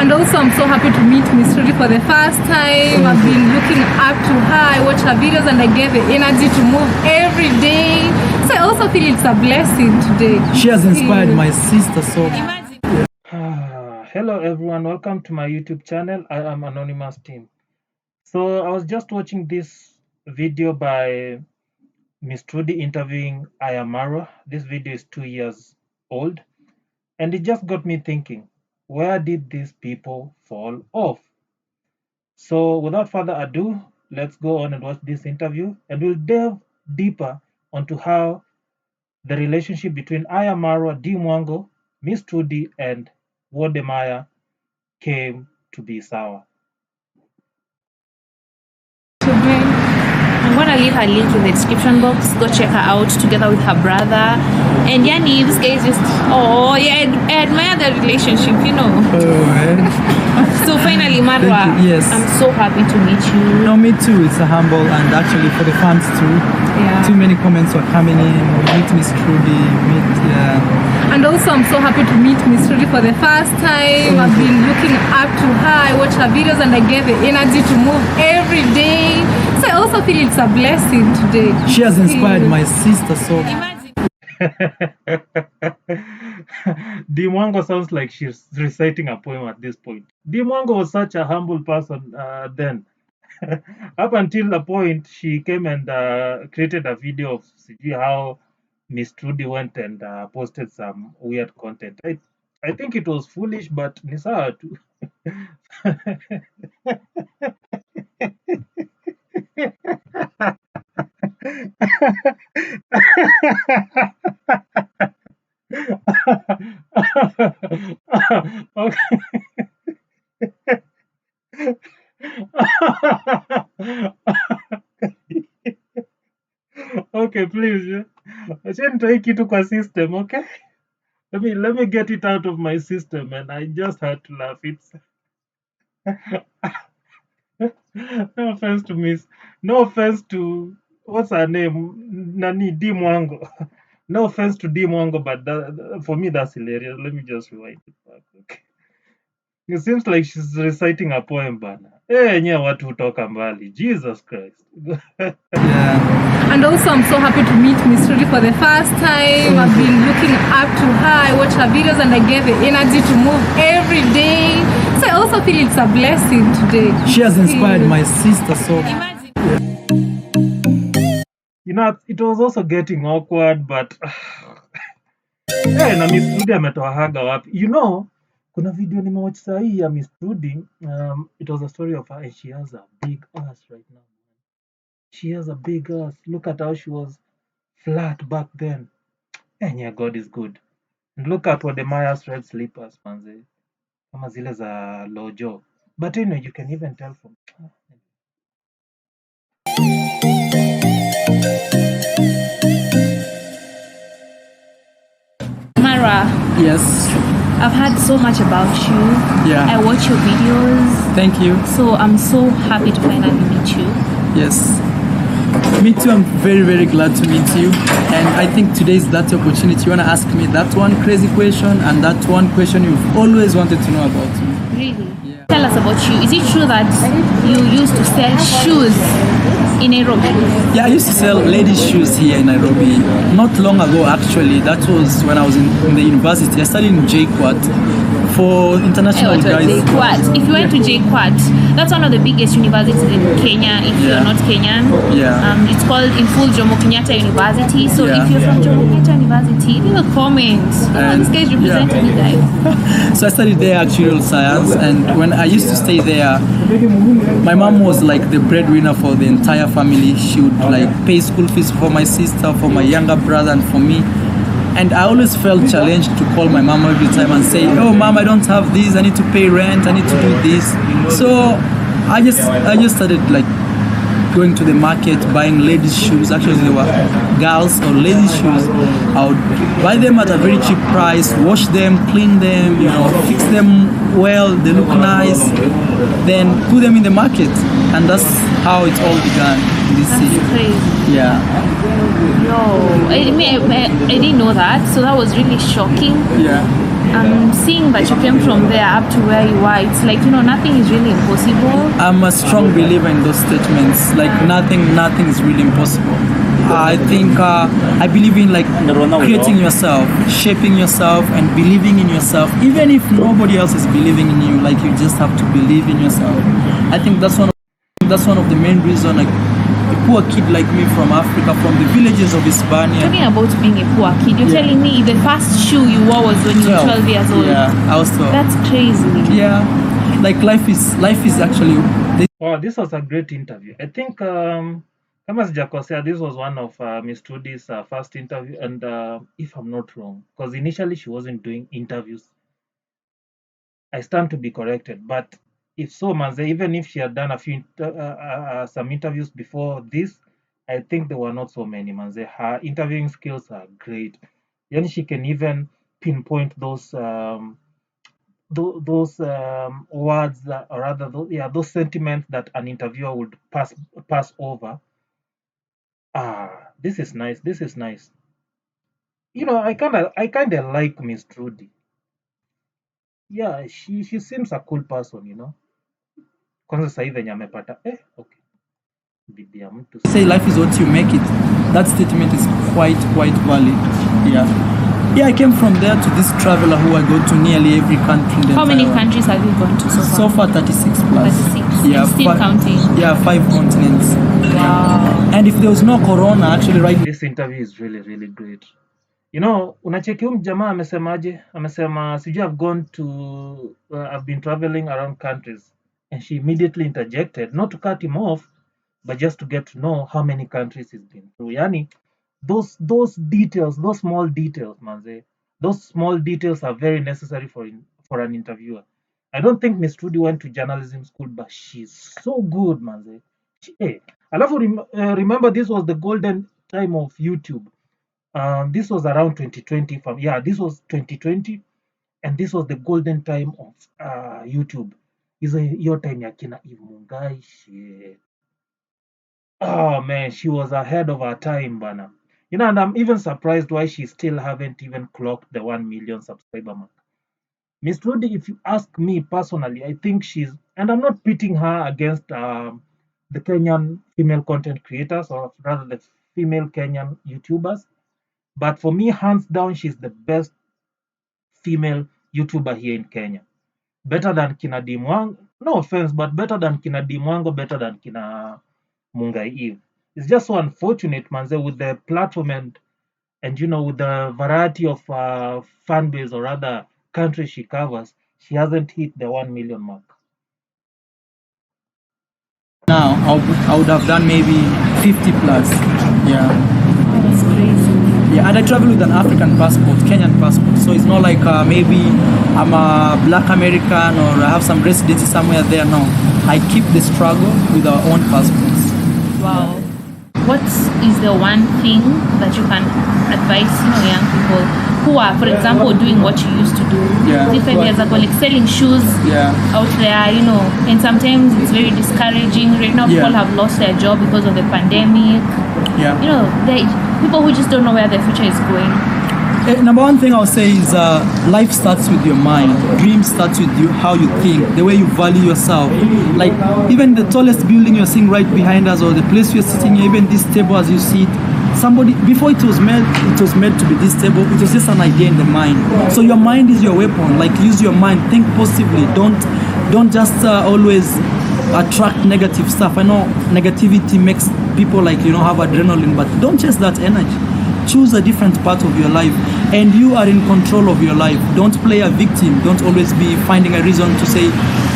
And also, I'm so happy to meet Miss Trudy for the first time. I've been looking up to her. I watch her videos and I get the energy to move every day. So I also feel it's a blessing today. She has inspired my sister so Imagine. Hello everyone, welcome to my YouTube channel. I am Anonymous Team. So I was just watching this video by Miss Trudy interviewing Aya Marwa. This video is 2 years old and it just got me thinking, where did these people fall off? So without further ado, let's go on and watch this interview and we'll delve deeper onto how the relationship between Aya Marwa, Dee Mwango, Miss Trudy and Wodemaya came to be sour. I'm gonna leave her link in the description box. Go check her out together with her brother. And Yani, this guy is just I admire their relationship, you know. So finally, Marwa, Yes. I'm so happy to meet you. No, me too. It's a humble, and actually for the fans too. Yeah. Too many comments were coming in. Meet Miss Trudy. And also, I'm so happy to meet Miss Trudy for the first time. I've been looking up to her. I watch her videos and I get the energy to move every day. So I also feel it's a blessing today. She has inspired my sister so Imagine. Dee Mwango sounds like she's reciting a poem at this point. Dee Mwango was such a humble person then. Up until the point she came and created a video of how Miss Trudy went and posted some weird content. I think it was foolish, but ni sawa tu. Okay, please. Acheni toe kitu kwa system, okay? Let me get it out of my system, and I just had to laugh. It's no offense to what's her name, Nani Dee Mwango. No offense to Dee Mwango, but for me that's hilarious. Let me just rewind it back. Okay. It seems like she's reciting a poem, bana. Nye watu hutoka mbali. Jesus Christ. And also, I'm so happy to meet Miss Trudy for the first time. I've been looking up to her. I watch her videos and I get the energy to move every day. So I also feel it's a blessing today. she has inspired my sister so Imagine. You know, it was also getting awkward, but na Miss Trudy ametoa haga wapi? You know, kuna video nimewatch sahi ya Miss Trudy. It was a story of her and she has a big ass right now. She has a big ass. Look at how she was flat back then. Yeah, God is good. And look at what the Maya's red slippers, manze. Kama zile za Lojo. But anyway, you can even tell from. Marwa, yes. I've heard so much about you. Yeah. I watch your videos. Thank you. So I'm so happy to finally meet you. Yes. Me too, I'm very, very glad to meet you. And I think today is that opportunity. You want to ask me that one crazy question and that one question you've always wanted to know about me. Really? Yeah. Tell us about you. Is it true that you used to sell shoes in Nairobi? Yeah, I used to sell ladies' shoes here in Nairobi. Not long ago, actually. That was when I was in the university. I studied in JKUAT for international guys. JKUAT. If you went to JKUAT, that's one of the biggest universities in Kenya. If Yeah. you're not Kenyan, Yeah. it's called in full Jomo Kenyatta University. So Yeah. if you're from Jomo Kenyatta University, leave a comment. And- This guy's representing you guys. So I studied there actuarial science, and when I used to stay there, my mom was like the breadwinner for the entire family. She would like pay school fees for my sister, for my younger brother, and for me. And I always felt challenged to call my mom every time and say, "Oh, mom, I don't have this. I need to pay rent. I need to do this." So I just started like going to the market, buying ladies' shoes. Actually, they were girls or ladies' shoes. I would buy them at a very cheap price, wash them, clean them, fix them well, they look nice, then put them in the market. And that's how it all began in this city. That's crazy. Yeah. Yo, I didn't know that, so that was really shocking. Yeah. seeing that you came from there up to where you are, it's like, nothing is really impossible. I'm a strong believer in those statements. Like nothing is really impossible. I think I believe in like creating yourself, shaping yourself, and believing in yourself. Even if nobody else is believing in you, like you just have to believe in yourself. I think that's one of the main reasons. Like a poor kid like me from Africa, from the villages of Hispania. Talking about being a poor kid, you're telling me the first shoe you wore was when you were 12 years old. Yeah, I was 12. That's crazy. Yeah, like life is actually. Wow, this was a great interview. I think kama sijakosea, this was one of Miss Trudy's first interview, and if I'm not wrong, because initially she wasn't doing interviews. I stand to be corrected, but if so, manze, even if she had done a few some interviews before this, I think there were not so many, manze. Her interviewing skills are great. Then she can even pinpoint those words that, or rather, those sentiments that an interviewer would pass over. This is nice. This is nice. I kind of like Miss Trudy. Yeah, she seems a cool person. Kwanza sasa hivi venye amepata okay, bibi ya mtu. Say life is what you make it. That statement is quite valid. Yeah, I came from there to this traveler who I go to nearly every country. How many countries have you gone to so far? So far 36 plus. 36. Yeah, still counting. Yeah, 5 continents. Wow. And if there was no corona, actually right. This interview is really great. Unacheki huyu jamaa amesemaje? Amesema sijui I've been traveling around countries, and she immediately interjected, not to cut him off, but just to get to know how many countries he's been through. Yani, those details, those small details, manze, those small details are very necessary for an interviewer. I don't think Miss Trudy went to journalism school, but she's so good, manze. Alafu remember, this was the golden time of YouTube. This was around 2020. This was 2020, and this was the golden time of YouTube. Your time ya kina Eve Mungai, shit. Oh man, she was ahead of her time, bana. And I'm even surprised why she still haven't even clocked the 1 million subscriber mark. Miss Trudy, if you ask me personally, I think and I'm not pitting her against the Kenyan female content creators, or rather the female Kenyan YouTubers. But for me, hands down, she's the best female YouTuber here in Kenya. Better than Kina Dimwango. No offense, but better than Kina Dimwango, better than Kina Mungai Eve. It's just so unfortunate, manze, with the platform and with the variety of fan base, or rather countries she covers, she hasn't hit the 1 million mark. Now, I would have done maybe 50 plus. Yeah. That's crazy. Yeah, and I travel with an African passport, Kenyan passport. So it's not like maybe I'm a black American or I have some residency somewhere there. No, I keep the struggle with our own passports. Wow. What is the one thing that you can advise young people who are, for example, doing what you used to do 5 years ago, like selling shoes out there, and sometimes it's very discouraging. Right now, people have lost their job because of the pandemic. People who just don't know where their future is going. Number one thing I'll say is life starts with your mind. Dream starts with you, how you think, the way you value yourself. Like even the tallest building you're seeing right behind us, or the place we're sitting here, even this table as you see it, somebody before it was made to be this table. It was just an idea in the mind. So your mind is your weapon. Like use your mind, think positively. Don't just always attract negative stuff. I know negativity makes people have adrenaline, but don't chase that energy. Choose a different part of your life, and you are in control of your life. Don't play a victim. Don't always be finding a reason to say,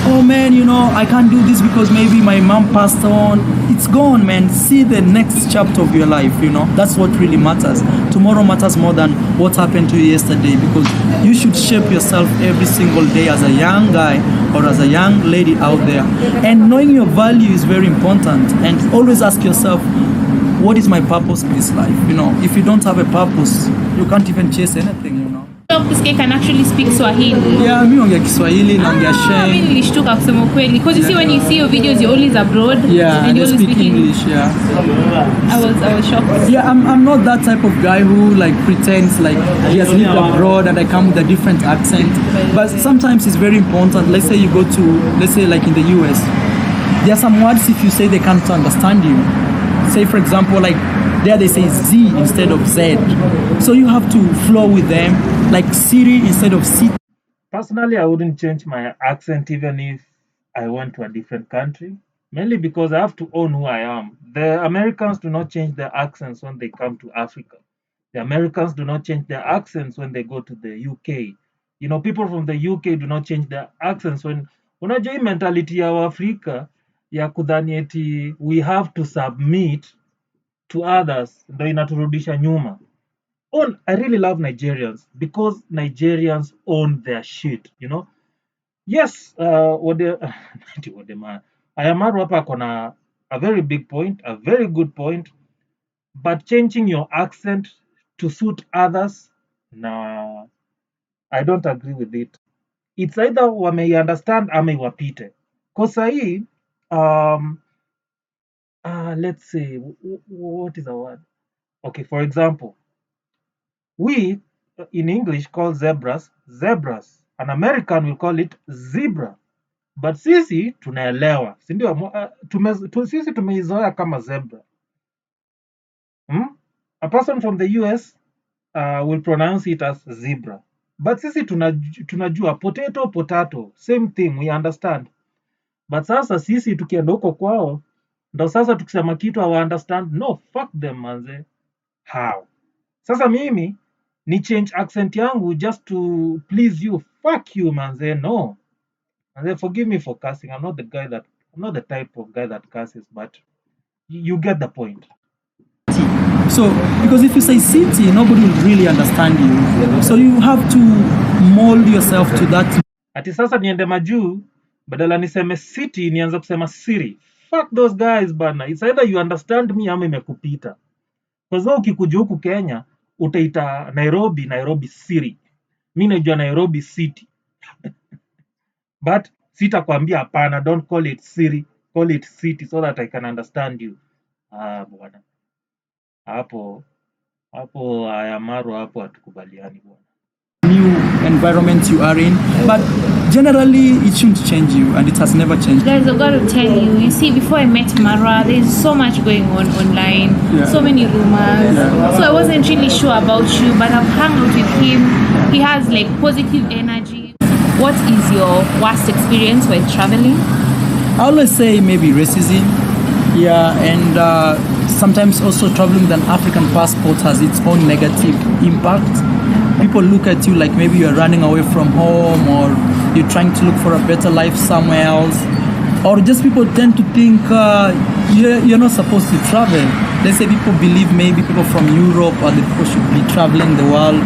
oh man, I can't do this because maybe my mom passed on. It's gone, man. See the next chapter of your life. That's what really matters. Tomorrow matters more than what happened to you yesterday, because you should shape yourself every single day as a young guy or as a young lady out there. And knowing your value is very important, and always ask yourself, what is my purpose in this life? If you don't have a purpose, you can't even chase anything, This guy can actually speak Swahili. Yeah, mi naongea Kiswahili, naongea Mimi Sheng. nilishtuka kusema ukweli. Because you see when you see your videos, you're always abroad. Yeah, and and you they always speak English, yeah. I was shocked. Yeah, I'm not that type of guy who like pretends like he has lived abroad and I come with a different accent. But sometimes it's very important. Let's say you go to, let's say like in the US, there are some words if you say they can't understand you. Say for example, like there they say Z instead of Z. So you have to flow with them, like Siri instead of C. Personally, I wouldn't change my accent even if I went to a different country, mainly because I have to own who I am. The Americans do not change their accents when they come to Africa. The Americans do not change their accents when they go to the UK. You know, people from the UK do not change their accents when unajua hii mentality ya Afrika ya kudhani eti we have to submit to others ndo inaturudisha nyuma. I really love Nigerians because Nigerians own their shit, you know. Yes, Ayamaru hapa kona a very big point, a very good point, but changing your accent to suit others, nah, I don't agree with it. It's either understand ama iwapite. Kosa hii, let's say, what is the word? Okay, for example, we in English call zebras zebras. An American will call it zebra. But sisi tunaelewa, si ndio? Sisi tumeizoea kama zebra. A person from the US will pronounce it as zebra. But sisi tunajua potato, same thing, we understand. But sasa sisi tukienda huko kwao, ndo sasa tukisema kitu hawa understand, no, fuck them manze. How? Sasa mimi ni change accent yangu just to please you. Fuck you manze, no. And forgive me for cursing. I'm not the type of guy that curses, but you get the point. So, because if you say city, nobody will really understand you. So you have to mold yourself to that. Ati sasa niende majuu, badala niseme city, nianza kusema Siri. Fuck those guys bana. It's either you understand me ama imekupita. Kwa sababu ukikuja huku Kenya, utaita Nairobi Siri. Mimi najua Nairobi city. But sitakwambia hapana, don't call it Siri, call it city so that I can understand you. Bwana. Hapo Ayamaru hapo hatukubaliani bwana. New environment you are in, but generally it shouldn't change you, and it has never changed. Guys, I've got to tell you, you see, before I met Mara, there's so much going on online, so many rumors. So I wasn't really sure about you, but I've hung out with him. He has like positive energy. What is your worst experience while traveling? I always say maybe racism, and sometimes also traveling with an African passport has its own negative impact. People look at you like maybe you're running away from home, or you're trying to look for a better life somewhere else, or just people tend to think you're not supposed to travel. Let's say people believe maybe people from Europe or the people should be traveling the world,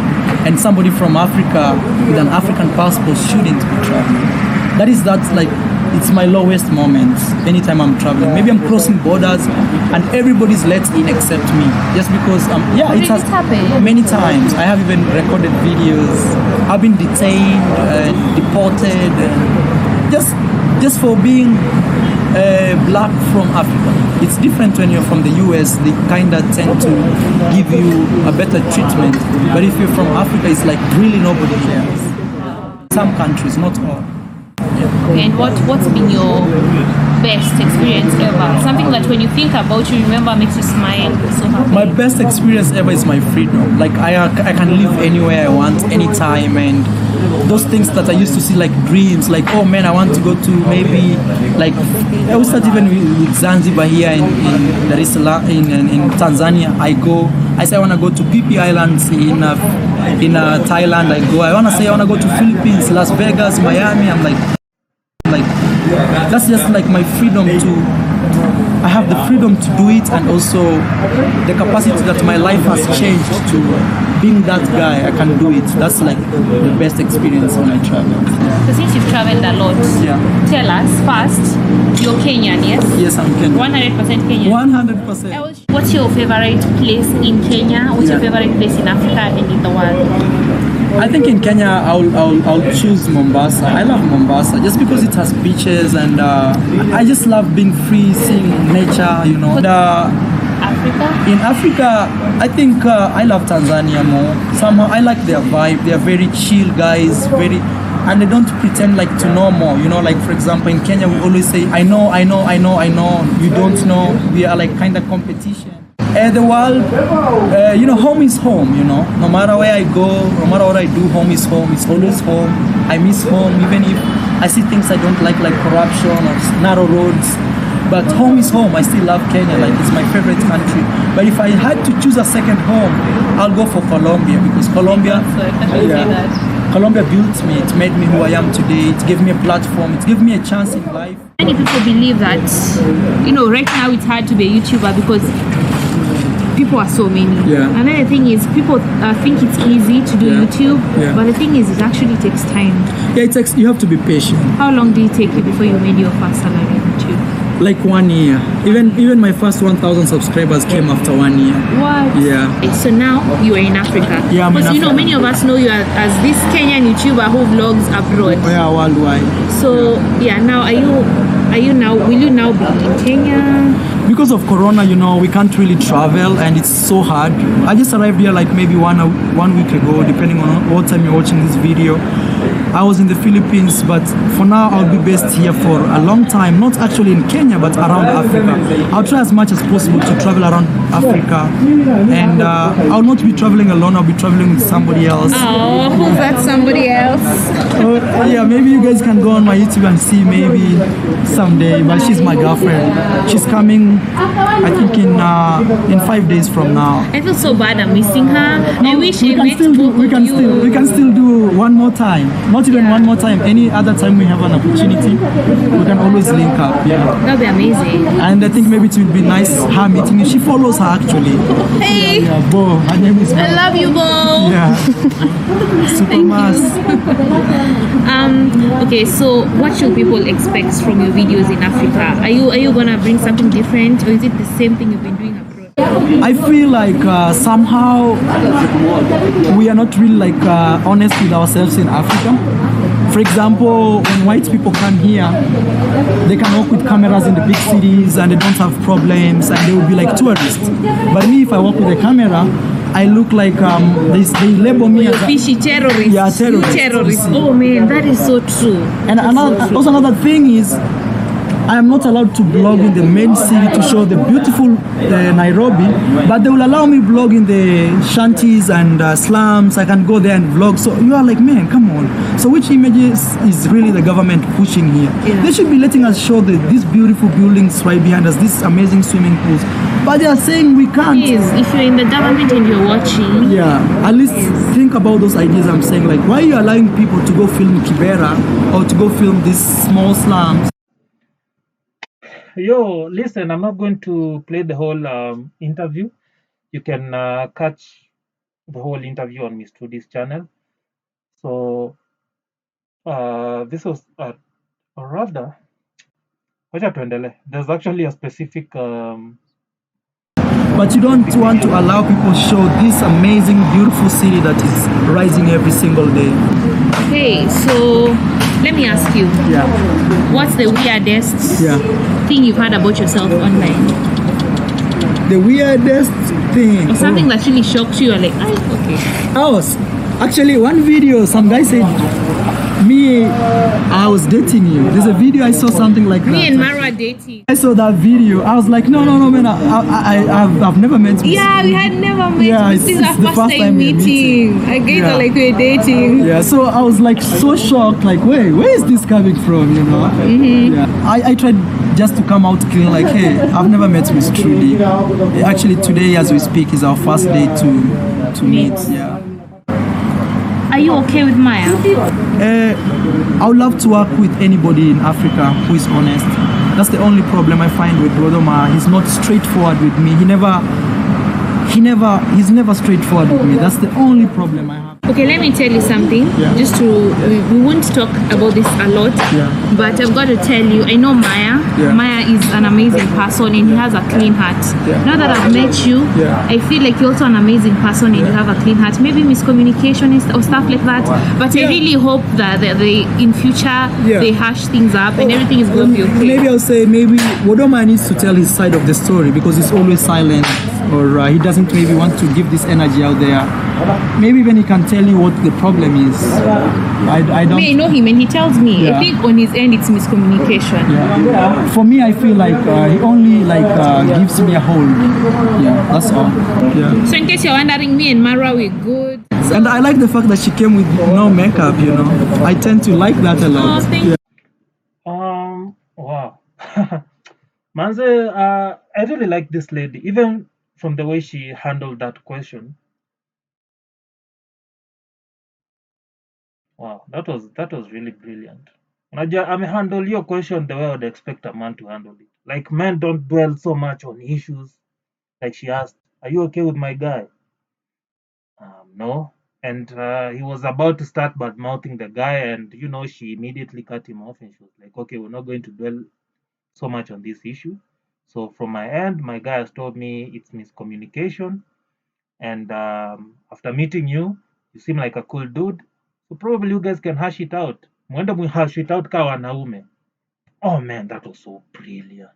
and somebody from Africa with an African passport shouldn't be traveling. That's like, it's my lowest moments anytime I'm traveling. Maybe I'm crossing borders and everybody's let in except me, just because it has happened many times. I have even recorded videos. I've been detained, deported, just for being black from Africa. It's different when you're from the US. They kind of tend to give you a better treatment, but if you're from Africa, it's like really nobody cares. Some countries, not all. And what's been your best experience ever? Something that when you think about, you remember, makes you smile, so happy. My best experience ever is my freedom. Like I can live anywhere I want, anytime, and those things that I used to see like dreams, like, oh man, I want to go to maybe, like, I would start even with Zanzibar here in Dar es Salaam, in Tanzania. I say I want to go to Pipi Islands in Thailand. I want to go to Philippines, Las Vegas, Miami. I'm like that's just like my freedom I have the freedom to do it, and also the capacity that my life has changed to being that guy. I can do it. That's like the best experience when I travel. So since you've traveled a lot, tell us first, you're Kenyan, yes? Yes, I'm Kenyan. 100% Kenyan? 100%. What's your favorite place in Kenya? What's your favorite place in Africa and in the world? I think in Kenya I'll choose Mombasa. I love Mombasa just because it has beaches and I just love being free, seeing nature, you know. And, Africa? in Africa, I think I love Tanzania more. Somehow I like their vibe. They are very chill guys, and they don't pretend like to know more. You know, like for example in Kenya we always say, I know. You don't know. We are like kind of competition. The world, you know, home is home, you know. No matter where I go, no matter what I do, home is home. It's always home. I miss home, even if I see things I don't like corruption or narrow roads. But home is home. I still love Kenya, like it's my favorite country. But if I had to choose a second home, I'll go for Colombia because Colombia, Colombia built me. It made me who I am today. It gave me a platform. It gave me a chance in life. Many people believe that, you know, right now it's hard to be a YouTuber because people are so many. Yeah. Another thing is people think it's easy to do YouTube, but the thing is it actually takes time. Yeah, it takes. You have to be patient. How long did it take you before you made your first salary on YouTube? Like 1 year. Even my first 1,000 subscribers came after 1 year. What? Yeah. So now you are in Africa. Yeah, I'm in Because you know Africa. many of us know you as this Kenyan YouTuber who vlogs abroad. Yeah, worldwide. So yeah, now will you now be in Kenya? Because of Corona, you know, we can't really travel and it's so hard. I just arrived here like maybe one week ago, depending on what time you're watching this video. I was in the Philippines, but for now I'll be based here for a long time, not actually in Kenya, but around Africa. I'll try as much as possible to travel around Africa, and I'll not be traveling alone, I'll be traveling with somebody else. Oh, who's that somebody else? Yeah, maybe you guys can go on my YouTube and see maybe someday, but she's my girlfriend. She's coming, I think in 5 days from now. I feel so bad I'm missing her. I wish we I met both we of can you. still we can still do one more time. Not even one more time. Any other time we have an opportunity, we can always link up. Yeah. That'd be amazing. And I think maybe it will be nice her meeting you. She follows her actually. Hey, Yeah, Bo. Her name is Bo. I love you, Bo. Yeah. Super mass. Okay, so what should people expect from your videos in Africa? Are you gonna bring something different, or is it the same thing you've been doing abroad? I feel like somehow we are not really like honest with ourselves in Africa. For example, when white people come here, they can walk with cameras in the big cities and they don't have problems and they will be like tourists. But me, if I walk with a camera, I look like they label me as Fishy terrorist. Yeah, terrorist. You terrorist. Oh man, that is so true. And another thing is, I am not allowed to blog in the main city to show the beautiful Nairobi, but they will allow me blog in the shanties and slums. I can go there and vlog. So you are like, man, come on. So which images is really the government pushing here? Yeah. They should be letting us show these beautiful buildings right behind us, these amazing swimming pools. But they are saying we can't. Please, if you're in the government and you're watching, Yeah, at least think about those ideas I'm saying. Like, why are you allowing people to go film Kibera or to go film these small slums? Yo, listen, I'm not going to play the whole interview. You can catch the whole interview on Miss Trudy's channel. So this was or rather, wacha tuendelee. There's actually a specific But you don't want to allow people to show this amazing, beautiful city that is rising every single day. okay, so let me ask you, Yeah, what's the weirdest thing you've heard about yourself online? the weirdest thing. Or something that really shocked you, or like, okay. Actually, one video, some guy said, I was dating you. There's a video I saw something like that. Me and Mara dating. I saw that video. I was like, no, man. I've never met you. Yeah, we had never met. Yeah, This is it's our the first first time time we're meeting. I guess Yeah. like we're dating. Yeah, so I was like so shocked, like, wait, where is this coming from, you know? Yeah. I tried just to come out clean, like, hey, I've never met Miss Trudy. Actually, today, as we speak, is our first day to meet. Yeah. Are you okay with Maya? I would love to work with anybody in Africa who is honest. That's the only problem I find with Brother Ma. He's not straightforward with me. he's never straightforward with me. That's the only problem I have. Okay, let me tell you something. Yeah. Just to, we won't talk about this a lot, but I've got to tell you, I know Maya. Yeah. Maya is an amazing person and he has a clean heart. Yeah. Now that I've met you, I feel like you're also an amazing person and you have a clean heart. Maybe miscommunication or stuff like that, but I really hope that they in future they hash things up and everything is going to be okay. Maybe I'll say Wodoma needs to tell his side of the story because he's always silent, or he doesn't maybe want to give this energy out there. Maybe when he can tell you what the problem is. I don't. I know him and he tells me. I think on his end it's miscommunication. For me, I feel like he only gives me a hold. Yeah, that's all. Yeah. So in case you're wondering, me and Mara, we're good. And I like the fact that she came with no makeup. I tend to like that a lot. Oh, thank you. Wow. Manze, I really like this lady, even from the way she handled that question. Wow, that was really brilliant. Unajua amehandle your question the way I would expect a man to handle it. Like, men don't dwell so much on issues. Like, she asked, "Are you okay with my guy?" No. And he was about to start bad mouthing the guy, and she immediately cut him off, and she was like, "Okay, we're not going to dwell so much on this issue. So from my end, my guy has told me it's miscommunication, and after meeting you, you seem like a cool dude. So probably you guys can hash it out. Mwenda mu hash it out ka wanaume." Oh man, that was so brilliant.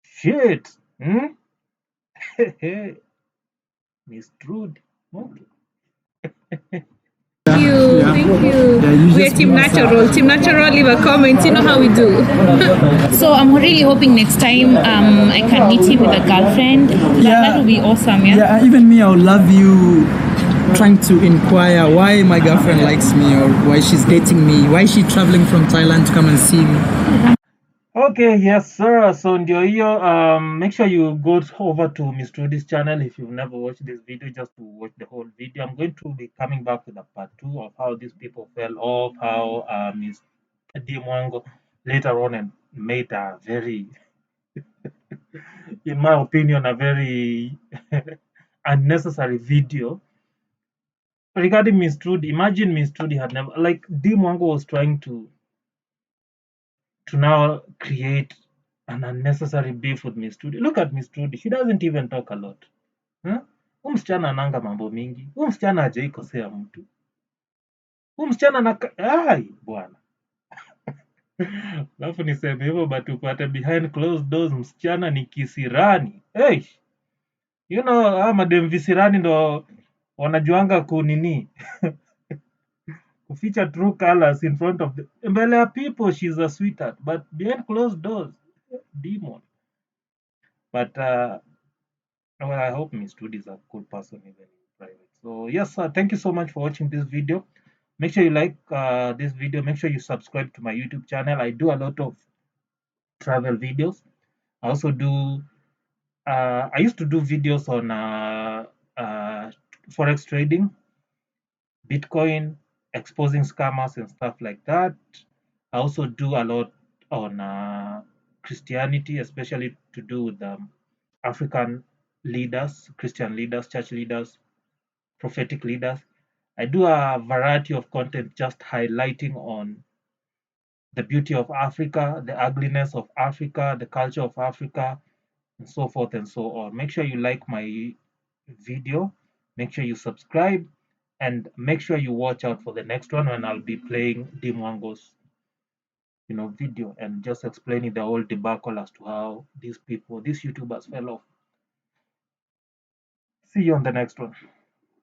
Shit. Miss Trude. Okay. Thank you. We're Team Natural. Team Natural, leave a comment. You know how we do. So I'm really hoping next time I can meet him with a girlfriend. That would be awesome. Yeah, even me, I would love you trying to inquire why my girlfriend likes me, or why she's dating me, why is she traveling from Thailand to come and see me. Okay, yes, sir. So ndio hiyo, make sure you go over to Miss Trudy's channel if you've never watched this video, just to watch the whole video. I'm going to be coming back with a part 2 of how these people fell off, how Miss D Mwango later on and made a very, in my opinion, a very unnecessary video regarding Miss Trudy. Imagine Miss Trudy had never, like, D Mwango was trying to now create an unnecessary beef with Miss Trudy. Look at Miss Trudy. She doesn't even talk a lot. Huyu msichana ananga mambo mingi. Huyu msichana hajaikosea mtu. Huyu msichana ai bwana. Alafu niseme hivyo but upate behind closed doors msichana ni kisirani. Hey! Madem visirani ndo wanajuanga kunini. Kuficha true colors in front of mbele ya people, she's a sweetheart, but behind closed doors, demon. But well, I hope Miss Trudy is a cool person even in private. So yes, thank you so much for watching this video. Make sure you like this video. Make sure you subscribe to my YouTube channel. I do a lot of travel videos. I also do. I used to do videos on forex trading, Bitcoin, exposing scammers and stuff like that. I also do a lot on Christianity, especially to do with African leaders, Christian leaders, church leaders, prophetic leaders. I do a variety of content just highlighting on the beauty of Africa, the ugliness of Africa, the culture of Africa, and so forth and so on. Make sure you like my video, make sure you subscribe, and make sure you watch out for the next one when I'll be playing Dimwango's video and just explaining the whole debacle as to how these YouTubers fell off. See you on the next one.